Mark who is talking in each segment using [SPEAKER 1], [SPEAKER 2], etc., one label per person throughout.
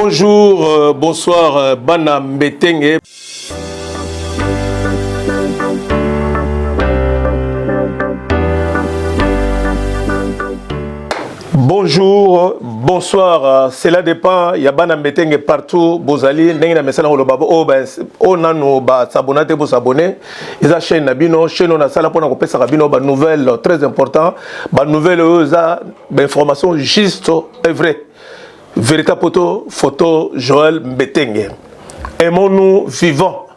[SPEAKER 1] Bonjour, bonsoir, Bana Mbetenge. Bonjour, bonsoir, cela dépend, il y a Bana Mbetenge partout, Bozali, Nengina Messana Holobabo, Onano, Sabonate, pour s'abonner, ils ont chaîne Nabino, chaîne on a ça là pour nous passer Nabino, nouvelle très important, nouvelle, information juste et vraie. Véritable photo Joël Mbetenge. Aimons-nous vivants.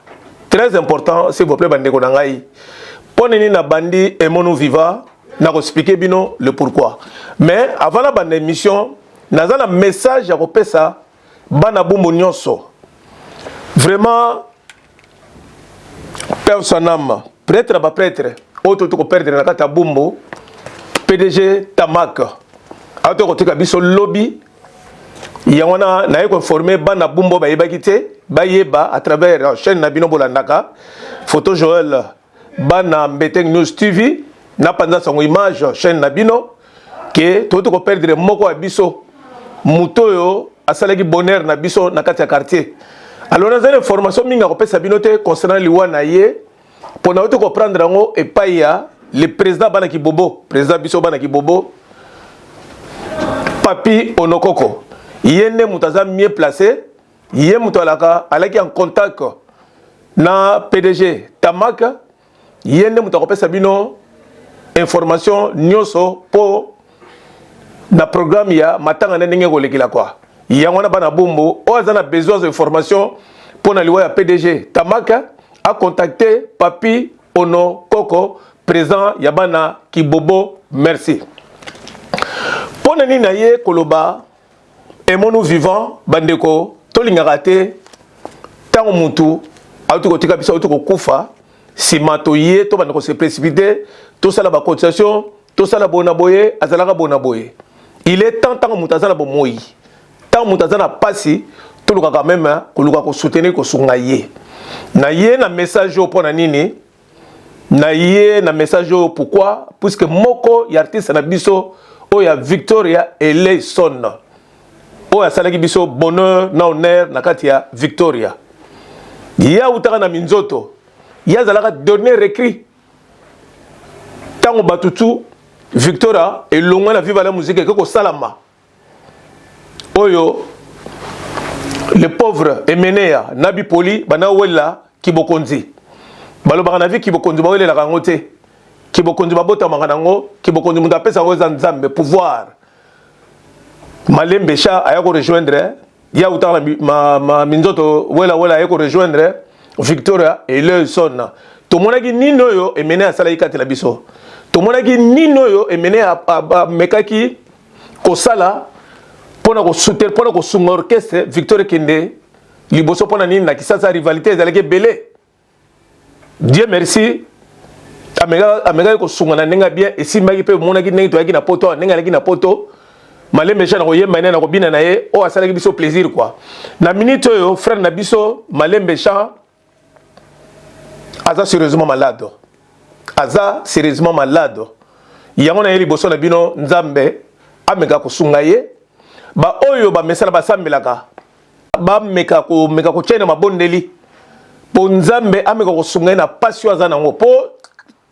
[SPEAKER 1] Très important, s'il vous plaît, Bandeko Nangaï. Poneni na bandi, aimons-nous vivants. N'a expliqué bino le pourquoi. Mais avant la bande émission, n'a un message à repérer ça. Bana bumbo nyonso. Vraiment, personnellement, prêtre ba prêtre, auto to perdre na kata bumbo, PDG Tamak. Auto ko tika biso lobby. Yangona na yeko formé bana bumbo ba yebakite ba yeba à travers chaîne Nabino Bolandaka photo Joël bana Mbetenge News TV na panza son image chaîne Nabino que tout ko perdre moko abiso mutoyo asalaki bonheur na biso na kati ya quartier. Alors dans une information minga ko pesa binote concernant liwana ye pour na ko prendre ngo et paya le président bana kibobo président biso bana kibobo Papi Onokoko. Yene mutaza mieux placé, yé mutalaka alaki en contact na PDG Tamaka, yene mutakope sabino information nyoso po na programme ya matanga ndenge kolekila kwa. Yangwana bana bombo, oazana besoin d'information pour na liwa ya PDG Tamaka a contacté Papi Onokoko, président ya bana Kibobo, merci. Pona ni na ye koloba aimons-nous vivants, bandeko, tolingaraté, tant mutu, auto tika bisa auto kufa, si matoye, to bandeko se précipiter, tout ça la ba cotisation, tout ça la bonaboye, azalaka bonaboye. Il est tant mutazana bomoyi, tant mutazana pasi, to luka quand même, ko luka ko soutenir ko sungaye. Na ye na message au pona nini, na ye na message au pourquoi, puisque moko y artiste na biso, o ya Victoria Eleison. Oya salaki biso bonheur na honneur na katia Victoria. Ya utaka na minzoto. Ya zalaka donner écrit. Tango batutu Victoria et longa na viva la musique que ko salama. Oyo le pauvre Emenea Nabi Poli bana wela kibokonzi. Balo bana vi kibokonzi ba wela la ngote. Kibokonzi babota manganango, kibokonzi munda pesa oza nzambe pouvoir. Malembesha ayako rejoindre ya utala ma minzoto wela ayako rejoindre Victoria et le son to monaki nino yo emene asala ikati la biso to monaki nino yo emene a mekaki ko sala pona ko soutenir pona ko sunga orchestre Victoria Kende liboso pona nini na kisasa rivalité ezalaki belé. Dieu merci amega ko sunga na nenga bien esimbaki pe monaki nengi to yaki na poto nenga laki na poto. Malembe chana koye maine na kobina na ye o asalaki biso plaisir quoi. Na minute yo frère na biso Malembe Chan aza sérieusement malade. Aza sérieusement malade. Yango na yeli boso na bino nzambe ameka ko sunga ye ba oyo ba mesala ba sambelaka ba meka ko chene mabondeli po nzambe ameka ko sunga na passion aza nango po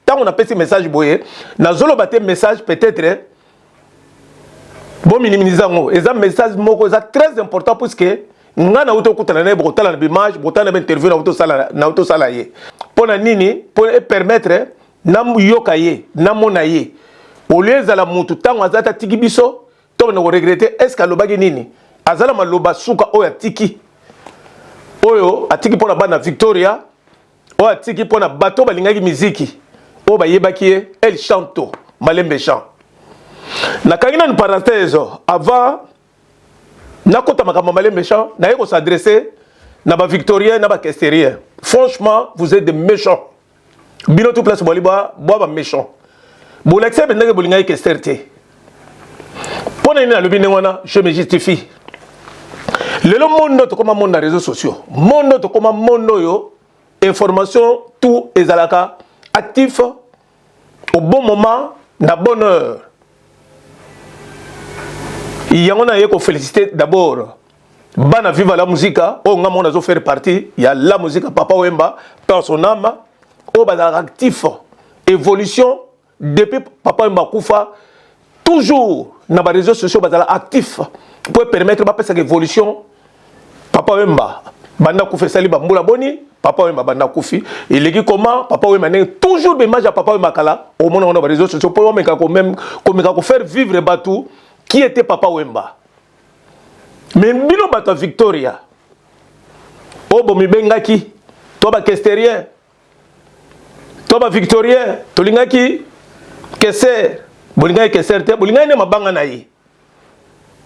[SPEAKER 1] tango na pesi message boye na zolo bate message peut-être bon minimizango et ça message moko ça très important parce que nga na auto kutana na botala na image botala na interview na auto sala ye pona nini pour permettre na yoka ye na mona ye au lieu za la mutu tango azata tiki biso to na regretter est-ce que lobaki nini azala maloba suka oya tiki oyo atiki pona bana Victoria o atiki pona bato balingaki muziki o ba yebaki el chanto Malembe Chan. Na kangina une parenthèse avant na kota makamba Malembe Chan na yeko s'adresser na ba Victorien na ba Kesterien. Franchement, vous êtes des méchants. Bino tout place boliba ba méchant. Bon l'accepte ndenge bolinga Kesterté. Pona ina lobi wana je me justifie. Lelo monde to comme monde na réseaux sociaux. Monde to comme monde yo information tout ezalaka actif au bon moment na bonne heure. Il y a féliciter d'abord bana viva la musique o nga mona zo faire partie ya la musique Papa Wemba personne âme o bazala actif évolution depuis Papa Wemba kufa toujours na ba réseaux sociaux bazala actif pour permettre ba pesa évolution Papa Wemba banda kufa sali ba mbula boni Papa Wemba banda kufi il est comment Papa Wemba toujours l'image à Papa Wemba kala au monde on a réseaux sociaux pour même comme faire vivre batou qui était Papa Wemba. Mais bino bato Victoria obo mibengaki to ba kesterien to ba victorien to lingaki keser bolingaki keser te bolingaki ne mabanga na yi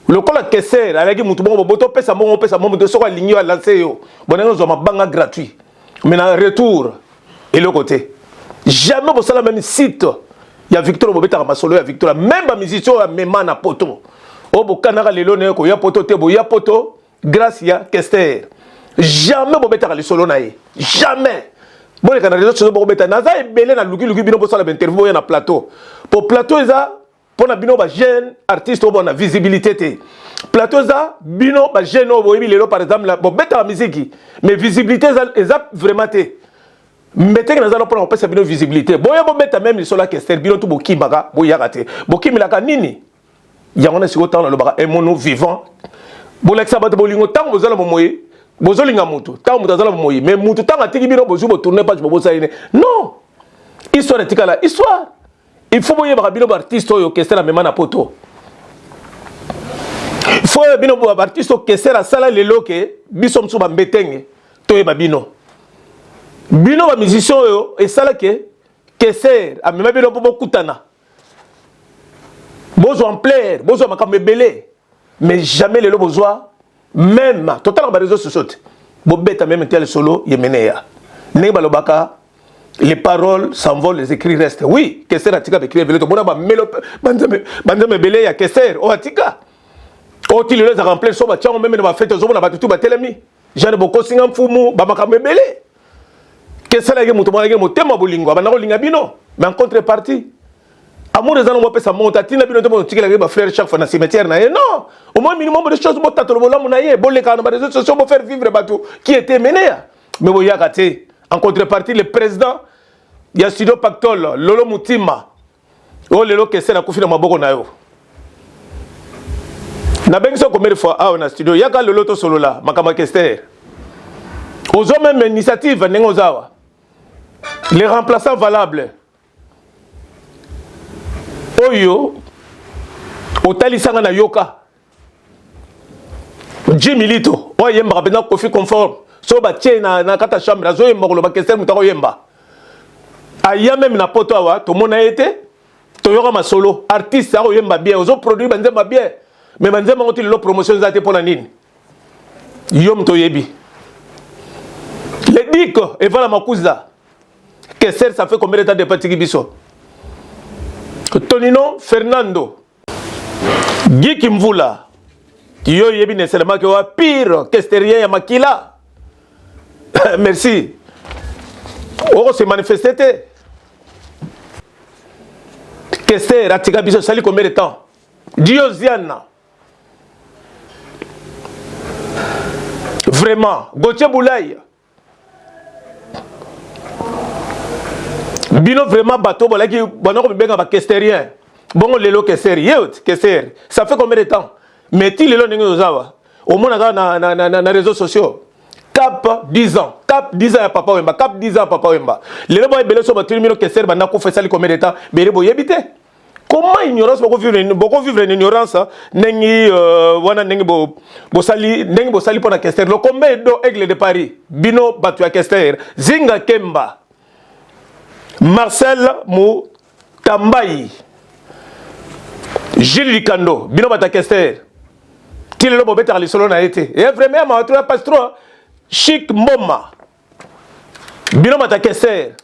[SPEAKER 1] lokola keser alaki mutu bongo boto pesa mongo de soko lingi wa lancer yo bonengo zo mabanga gratuit mais na retour et le côté jamais bo sala même site ya Victoria bobeta ma solo ya Victoria même ba musicien ya mema na poto obo kanaka lelo ne ko ya poto te bo ya poto grâce ya Kester jamais bobeta le solo na ye jamais bon les canadiens sont bobeta naza ebele na luki bino bo sala interview ya na plateau pour plateau eza pour na bino ba jeune artiste obo na visibilité te plateau eza bino ba jeune obo yebi lelo par exemple la bobeta musique mais visibilité eza vraiment te mettez na za pour on pesa bino visibilité boya bobeta même le solo ya Kester bino tout bokimaka boya kate bokimilaka nini yangona siko tanga lo baka emono vivant boleksa bato bolingo tango bozala momoye bozolinga mutu tango mutu azala momoye mais mutu tanga tiki bino bozu bo tourner page bobosa ine non histoire etikala histoire il faut boye baka bino ba artiste oyo Kester mema na poto il faut bino ba artiste oyo Kester asala lelo ke biso msu ba mbetenge to yeba bino ba musicien oyo esala ke Kester amema bino po bokutana besoin en plaire, besoin de belé, mais jamais les besoin, même, totalement les réseaux sociaux. Bobeta même tel solo, yemeneya. Nebalobaka, les paroles s'envolent, les écrits restent. Oui, Kester atika écrit belé, to bona ba melo, banzame belé ya Kester, o atika. O ti les a remplir so ba tiango même na ba fête zo na ba tutu ba telemi. Jean boko singa mfumu ba makame belé. Kester la ge muto ba ge motema bolingo, ba na ko linga bino, mais en contrepartie amour des gens on sa monte tina bino to tiki la ba fleur chaque fois na cimetière na non au moins minimum de choses bo tatolo bo lamu na ye bo le kana ba réseaux sociaux bo faire vivre bateau qui était mené mais bo yakate en contrepartie le président ya studio Pactol Lolo Mutima o lelo Kester na kufina maboko na yo na bengi so combien de fois ah na studio yaka Lolo to solo la makama Kester aux hommes même initiative nengozawa les remplaçants valables oyo otalisanga na yoka Jimmy Lito oyemba bena kofi conforme so ba tie na kata chambre azo yemba ko ba Kester mutako yemba aya même na poto awa to mona été to yoka ma solo artiste a oyemba bien ozo produit banzema bien mais banzema ngoti lo promotion zate pour la nini yom to yebi le diko et voilà makuza Kester ça fait combien de temps de petit biso Tonino Fernando Guy Kimvula yo yebi nécessairement que wa pire Kesterien ya makila merci on se manifester Kester atika biso sali combien de temps Diosiana vraiment Gauthier Boulay bino vraiment bateau bolaki bonoko benga ba Kesterien bongo lelo Kester yot Kester ça fait combien de temps mais ti lelo ningo zawa au moins na réseaux sociaux cap 10 ans cap 10 ans ya Papa Wemba cap 10 ans Papa Wemba lelo boy belo so ba termino Kester bana ko fait ça combien de temps mais lebo yebite comment ignorance boko vivre en ignorance nengi wana nengi bo sali pour na Kester le combien do Aigle de Paris bino batu ya Kester Zinga Kemba Marcel Moutambayi Gilles Likando bino bata Kester ti lelo bobeta le solo na été et vraiment ma trois pastro Chic Mboma bino bata Kester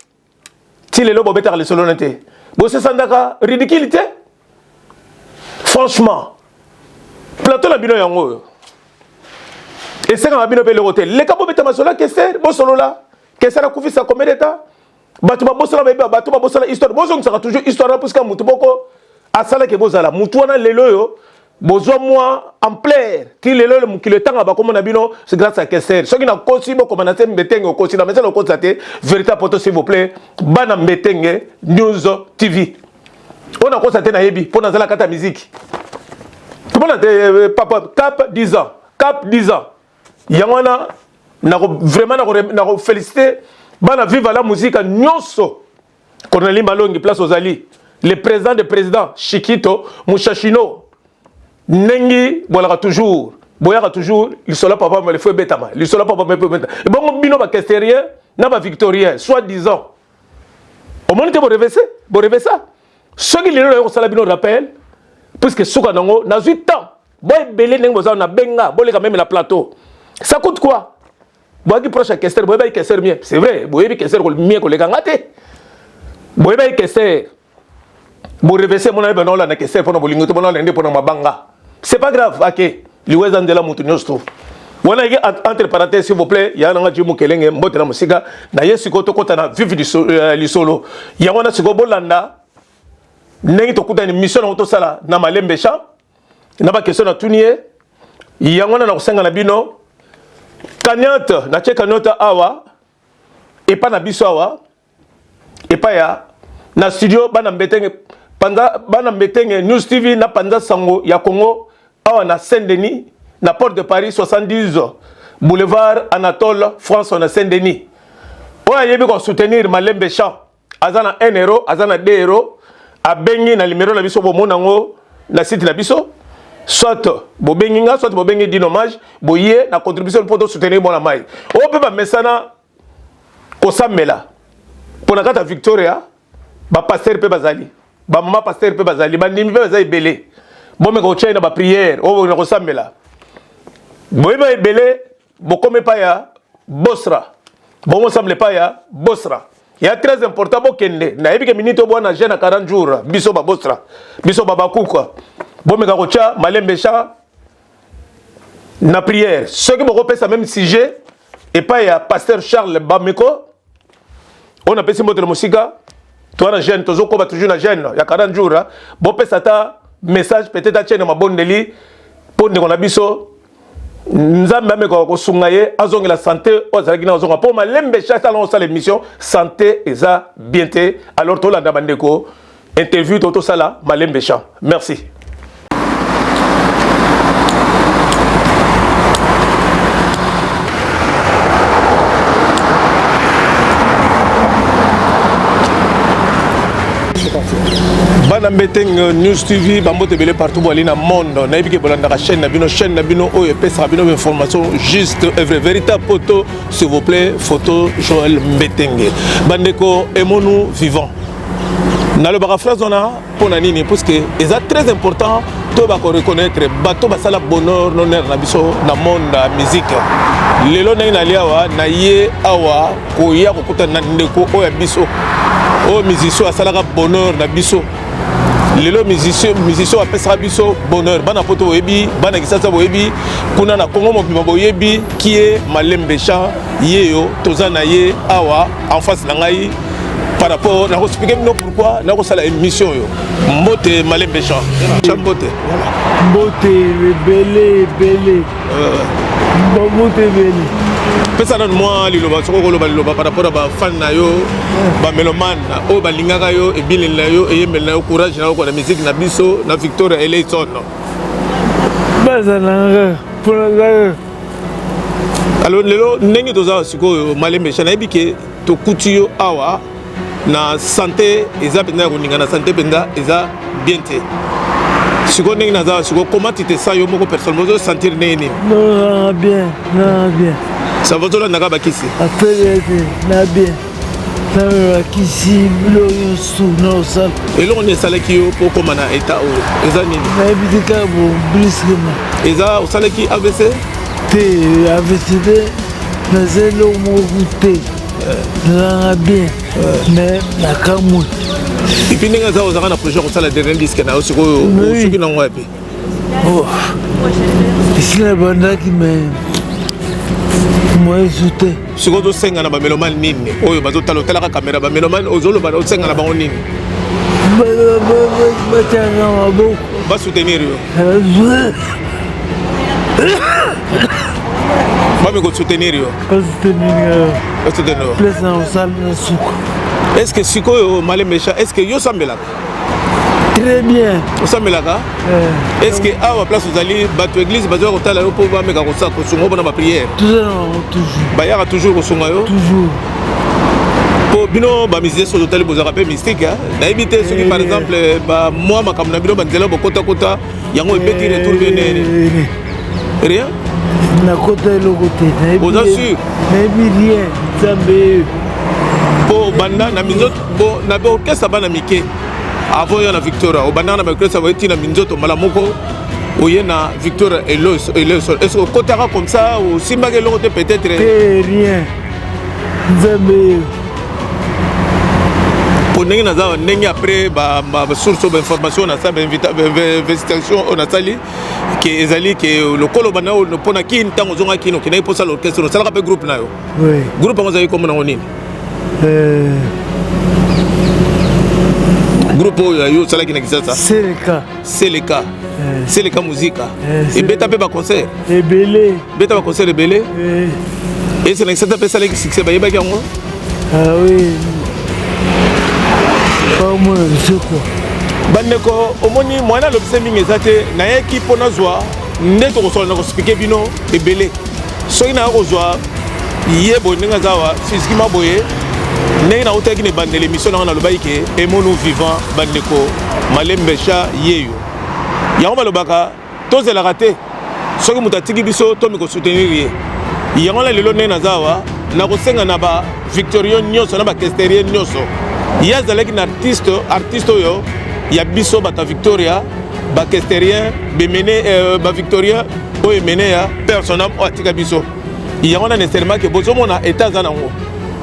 [SPEAKER 1] ti lelo bobeta le solo na été bo se sandaka ridiculité franchement plateau la bino yango et c'est quand bino pe le hôtel les cabo beta masola Kester bo solo la Kester a kufi sa combien de temps batu ba bosala beba batu ba bosala histoire bozo nsaka toujours histoire parce que mutu boko asala ke bozala mutu wana lelo yo besoin moi ampleur qui le temps à comme on a bino c'est grâce à Kester ceux qui n'a conçu beaucoup commencer mbetenge au conçu mais c'est le constater véritable poto s'il vous plaît bana mbetenge news TV on a constaté na yebi pour dans la carte musique tout le monde papa cap 10 ans yangwana na vraiment na féliciter bana vive la musique nyonso Corneille Malongi place aux alliés le président des présidents Chiquito Mouchachino Nengi, boyaka toujours, il sera papa mais le feu bétama, il sera papa mais le feu bétama. Et bon, bino ba kestérien, na ba victorien, soit disant. Au moins, vous rêvez ça. Ceux qui l'ont fait, bino rappel, puisque souka nango, na 8 ans, boy belé nengo za na benga, boy quand même la plateau. Ça coûte quoi? Boy qui proche à kester, boy ba kester mieux. C'est vrai, boy bi kester mieux que les gangate. Boy ba kester. Bo rêvez mon ami ben non la na kester pour no bolingo to bon la ndé pour no mabanga. C'est pas grave, ok. Liweza ndela mutu nyosto. Wana yé entre parenthèses s'il vous plaît, ya nanga jimu kelenge mbote na musika na yesu ko to kota na vive du solo. Ya wana siko bolanda nengi to kuta ni mission na to sala na malembe cha. Na ba question na tunie. Ya wana na kusenga na bino. Kanyante na che kanyante awa et pas na biso awa et pas ya na studio bana mbetenge panda bana mbetenge News TV na panda sango ya Congo awa na Saint-Denis na porte de Paris 70 boulevard Anatole France na Saint-Denis oya yebi ko soutenir Malembe Champ azana 1 euro azana 2 euros a bengi na numéro na biso bo monango na site na biso soit bo bengi nga soit bo bengi din hommage bo yé na contribution pour soutenir bona mai o pe ba mesana ko samela pour la carte Victoria ba pasteur pe bazali ba mama pasteur pe bazali ba ndimi pe bazali belé bon me ko tchena ba prière o na ko samela boy ba belé bo comme pa ya bosra bon mo semble pas ya bosra ya très important bo kende na yebi ke minute bo na jeune 40 jours biso ba bosra biso ba bakuka bon me ko tcha Malembe Cha na prière ceux qui me ça même sujet et pas ya pasteur Charles Bameko on a passé de musique toi na jeune tozo ko ba toujours na jeune ya 40 jours bon pesa ta message peut-être à tienne ma bonne deli pour ne kona biso nzambe ameko ko sungaye azongi la santé ozalaki na ozonga pour Malembe Cha salon sa l'émission santé eza bienté alors to la ndabandeko interview toto sala Malembe Cha merci. Bana Mbeteng News TV bambote belé partout boali na monde na yebike bolanda ka chaîne na bino oyo pesa bino information juste et vrai véritable photo s'il vous plaît photo Joël Mbetenge bandeko emonu vivant na le phrase on a pour nini parce que c'est très important to ba ko reconnaître bato basala bonheur honneur na biso na monde la musique lelo na liawa na ye awa ko ya ko kutana ndeko oyo biso o musicien asalaka bonheur na biso lelo musicien apesaka biso bonheur bana poto oyebi bana kisasa boyebi kuna na Congo mobima boyebi qui est Malembe Cha yeyo toza na ye awa en face na ngai par rapport na ko expliquer no pourquoi na ko sala émission yo mbote Malembe Cha mbote belé mbote belé pesa na moi liloba soko ko loba par rapport à ba fan na yo ba meloman o ba lingaka yo e bilela yo e yemela yo courage na ko na musique na biso na Victoria Eleison baza na pour alors lelo ndenge toza siko Malembe Cha na ebike to kutuyo awa na santé eza penda ko ninga na santé penda eza bienté siko ndenge na za siko comment tu te sens yo moko personne vous sentir nini non bien ça va tout naka bakisi après na bien na bakisi lo sou no sal et là on est salaki yo pour comme na état o eza nini na bitika bo brisement eza o salaki AVC te AVC na zelo mo goûter na bien mais na kamu et puis ndenge za ozaka na projet ko sala dernier disque na osiko soki na ngwa pe oh isla bandaki mais moi ajouté siko to senga na ba meloman nini oyo bazo talotela ka caméra ba meloman ozolo ba senga na bango nini ba tanga maboko va soutenir yo. Va me soutenir yo. Va soutenir. Est-ce que Siko yo Malem Bécha, est-ce que yo sambelaka?
[SPEAKER 2] Très bien.
[SPEAKER 1] Au sambelaka? Est-ce que à la place vous allez battre l'église, bazo kotala yo pour va me ka kosa ko sungo na prière?
[SPEAKER 2] Toujours.
[SPEAKER 1] Ba yaka toujours ko sunga yo?
[SPEAKER 2] Toujours.
[SPEAKER 1] Pour bino ba misé sur l'hôtel vous rappelez mystique hein? Na éviter ceux qui par exemple ba moi ma kamna bino banzela ba kota kota yango ebeti retour bien rien?
[SPEAKER 2] Na kota le côté.
[SPEAKER 1] Vous assure?
[SPEAKER 2] Mais rien. Zambe.
[SPEAKER 1] Pour banda na minzoto bo na be orchestre bana mike avant ya na Victoria au banda na orchestre va être na minzoto malamoko oye na Victoria et le est-ce que kotara comme ça ou simba ke l'autre peut-être
[SPEAKER 2] rien Zambe
[SPEAKER 1] pour nengi na za nengi après ba source d'information na ça investigation on a sali que ezali que le kolo bana o pona ki ntango zonga kino kina iposa l'orchestre ça la pe groupe na yo
[SPEAKER 2] oui
[SPEAKER 1] groupe on za comme na onini groupe yo sala ki na kisasa c'est le cas musique et beta pe ba concert
[SPEAKER 2] et belé
[SPEAKER 1] beta ba concert et belé et c'est l'excellent pe sala ki succès ba yeba ki yango
[SPEAKER 2] ah oui pas moi je quoi
[SPEAKER 1] bandeko omoni mwana lobise mingi ezate na yeki pona zwa ndeto ko sola na ko expliquer bino et belé soki na ko zwa yebo ninga zawa physiquement boye ndenge na otaki ne bandele émission na loba ike Emonu vivant bandeko Malem Bécha yeyo yango balobaka tozela raté soki mutatiki biso to miko soutenir ye yango la lelo ne nazawa na kosenga na ba Victorien nyonso na ba Kesterien nyonso yazalaki na artiste yo ya biso bata Victoria ba Kesterien bemene ba Victoria o emene ya personnel o atika biso yango na nécessairement que bozomo na état za nango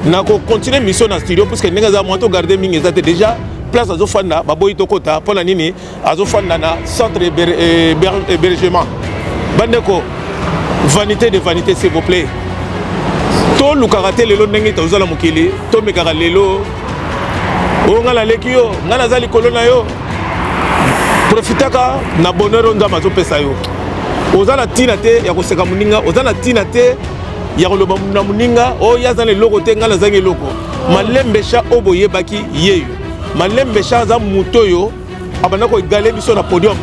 [SPEAKER 1] na ko continuer mission na studio parce que ndenge za moto garder mingi ezate déjà place azofanda baboyi tokota pona nini azofanda na centre hébergement bandeko vanité de vanité s'il vous plaît to lukaraté lelo ndenge tozala mokili to mekara lelo o ngala leki yo ngala zali kolona yo profitaka na bonheur nzama azopesa yo ozala tina te ya koseka muninga ozala tina te ya koloba na muninga o yazana loko te ngala zangi loko Malem Bécha oboye baki yeyo Malem Bécha za mutoyo abana ko égaler biso na podium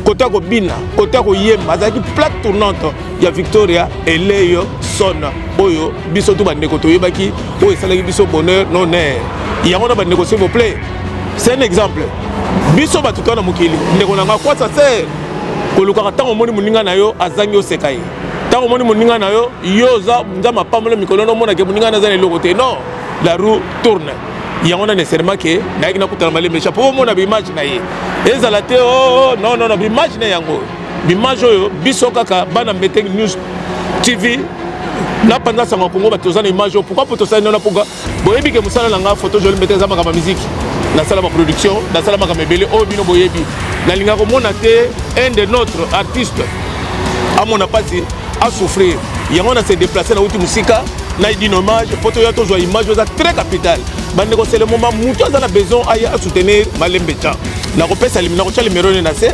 [SPEAKER 1] kota ko bina kota ko yemba azaki plaque tournante ya Victoria eleyo sona oyo biso to bandeko to yebaki o esalaki biso bonheur non ne yango na bandeko s'il vous plaît c'est un exemple biso batuto na mokili ndeko na nga kwasa se koluka tango moni muninga na yo azangi osekai tango moni muninga na yo yoza nzama pamole mikolo no mona ke muninga na zane loko te non la roue tourne yango na nécessairement que na yaki na kutala Malem Bécha po mona bi image na ye ezala te oh non bi image na yango bi image oyo biso kaka bana Mbete News TV na panda sanga Kongo batoza na image pourquoi potosa na pourquoi boyebi ke musala na nga photo joli Mbete za makama musique na sala ma production na sala makama belé o bino boyebi na linga ko mona te un de notre artiste à mon apati à souffrir yango na se déplacer na outi musika na dit hommage photo ya tozo image za très capital bande ko c'est le moment muto za na besoin à soutenir Malem Bécha na ko pesa limina ko chali merone na se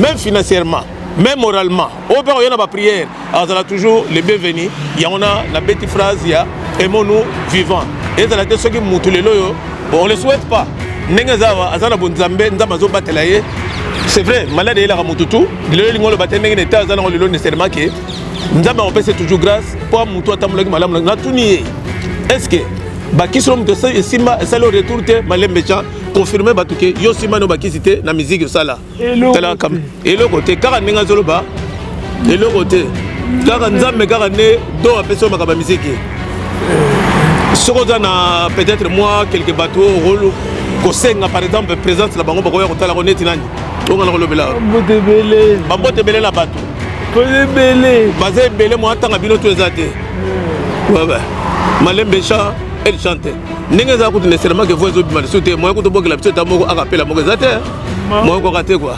[SPEAKER 1] même financièrement même moralement au père yana ba prière azala toujours le bienvenu yango na la petite phrase ya Emonu vivant et za la te soki mutu lelo yo on le souhaite pas ndenge zawa azana bonzambe nzamba zo batela ye c'est vrai malade il a mututu lelo lingo lo batende ngene ta azana lelo nécessairement que nzamba on peut toujours grâce pour mutu atamulaki malamu na tuni est-ce que ba kisolo mutu simba ça le retour te Malem Bécha confirmer batuke yo simba no bakisite na musique sala tala kam et le côté car ndinga zoloba et le côté car nzambe car ne do apeso makaba musique soko na peut-être moi quelques bateaux rôle kosenga par exemple présence la bango bakoya kotala koneti nani onga na kolobela bambote belé la bateau belé bazé belé moi tanga bino to ezate ouais Malem Bécha elle chante ndenge za kutu nécessairement que voix obima soute moi ko to bokela peut être moko akapela moko ezate moi ko raté quoi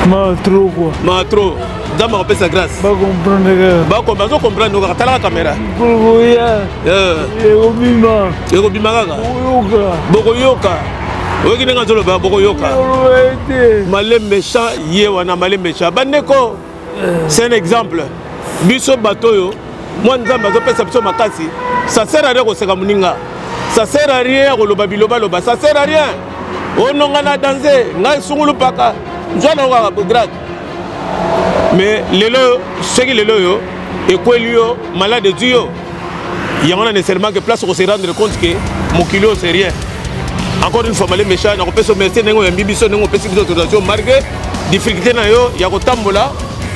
[SPEAKER 1] ma trop Dama on peut sa grâce.
[SPEAKER 2] Ba comprendre.
[SPEAKER 1] Ba comprendre no katala caméra.
[SPEAKER 2] Boya. Ego bima.
[SPEAKER 1] Ego bima kaka.
[SPEAKER 2] Boyoka.
[SPEAKER 1] Boyoka. oyoki ndenge azoloba bokoyoka malé méchant ye wana malé méchant bandeko. C'est un exemple biso bato yo moi nzambe azopesa biso makasi ça sert à rien koseka moninga ça sert à rien koloba biloba loba ça sert à rien ononga na danser ngai sungulu paka nzwana okaka grade mais lelo soki lelo yo ekweli yo malade du yo yango na nécessairement que place ko se rendre compte que mokili c'est rien. Encore une fois malé méchant na kopesa merci ndenge ya bibiso ndenge opesi biso autorisation malgré difficulté na yo ya kotambola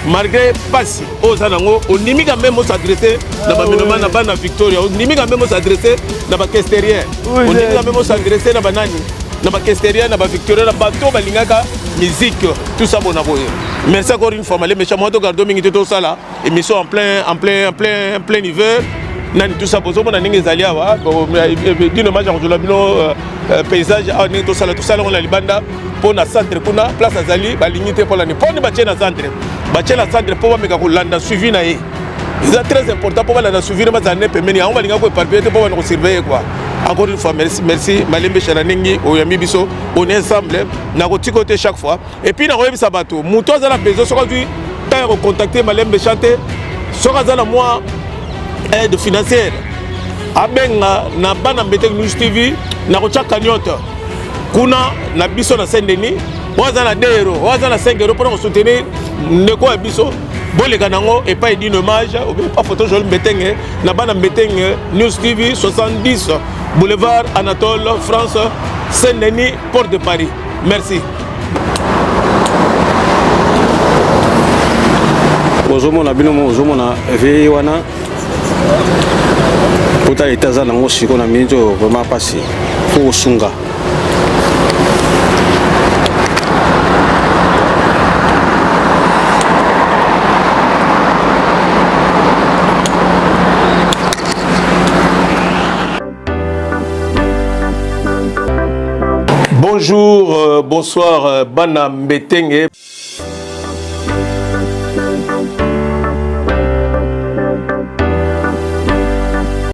[SPEAKER 1] malgré passe aux anango on nimi quand même s'adresser na ba menoma na bana Victoria on nimi quand même s'adresser na ba questerier on nimi quand même s'adresser na banani na ba questerier na ba Victoria na bato balingaka musique tout ça bon aboye. Merci encore une fois malé méchant moi to gardo mingi tout ça là émission en plein hiver nani tout ça bozo mona ningi zalia wa dino maja ko jola bino paysage a ni tout ça on la libanda pour na centre kuna place azali balingité pour la ni pour ni ba na centre pour ba meka ko landa suivi na ye c'est très important pour la suivi na bazane pemeni on balinga ko éparpiller pour ba surveiller quoi. Encore une fois merci malembe chalaningi oyami biso on est ensemble na ko tikote chaque fois et puis na ko yebisa bato muto azala besoin so ko vi ta ko contacter malembe chanter so azala moi aide financière abenga na bana mbete News TV na ko chaka nyota kuna na biso na Saint-Denis waza na 2 euros waza na 5 euros pour soutenir ndeko ya biso boleka nango et pas dit hommage ou bien pas photo joli mbetenge na bana mbetenge News TV 70 boulevard Anatole France Saint-Denis Port de Paris. Merci.
[SPEAKER 3] Ozomona bino ozomona ve wana Kota itaza nango siko na minjo vraiment pasi pour sunga.
[SPEAKER 1] Bonjour, bonsoir, Bana Mbetenge.